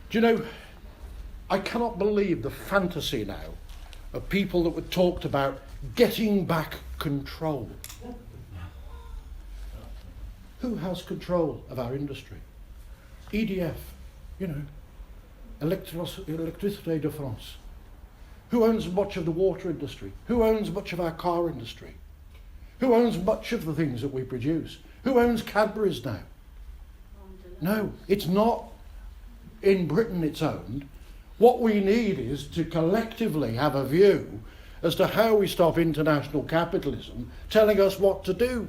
Do you know, I cannot believe the fantasy now of people that were talked about getting back control. Who has control of our industry? EDF, you know, Électricité de France. Who owns much of the water industry? Who owns much of our car industry? Who owns much of the things that we produce? Who owns Cadbury's now? No, it's not in Britain it's owned. What we need is to collectively have a view as to how we stop international capitalism telling us what to do.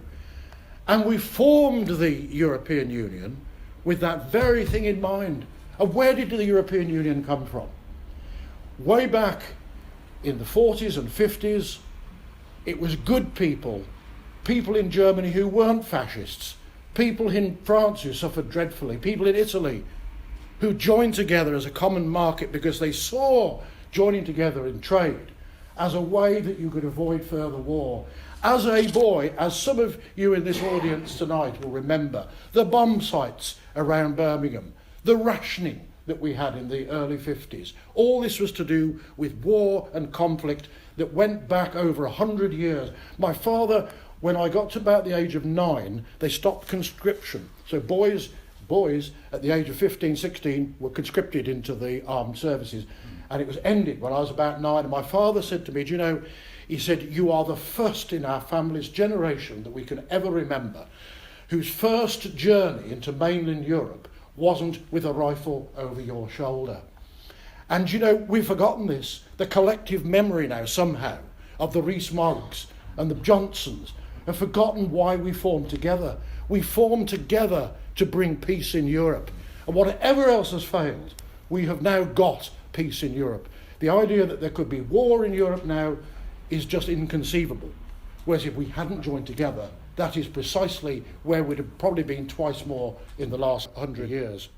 And we formed the European Union with that very thing in mind. And where did the European Union come from? Way back in the 40s and 50s, it was good people, people in Germany who weren't fascists, people in France who suffered dreadfully, people in Italy who joined together as a common market because they saw joining together in trade as a way that you could avoid further war. As a boy, as some of you in this audience tonight will remember, the bomb sites around Birmingham, the rationing that we had in the early 50s, all this was to do with war and conflict that went back over 100 years. My father, when I got to about the age of 9, they stopped conscription. So boys at the age of 15, 16 were conscripted into the armed services. And it was ended when I was about 9. And my father said to me, do you know, he said, you are the first in our family's generation that we can ever remember whose first journey into mainland Europe wasn't with a rifle over your shoulder. And you know, we've forgotten this. The collective memory now somehow of the Rees-Moggs and the Johnsons have forgotten why we formed together. We formed together to bring peace in Europe. And whatever else has failed, we have now got peace in Europe. The idea that there could be war in Europe now is just inconceivable. Whereas if we hadn't joined together, that is precisely where we'd have probably been twice more in the last 100 years.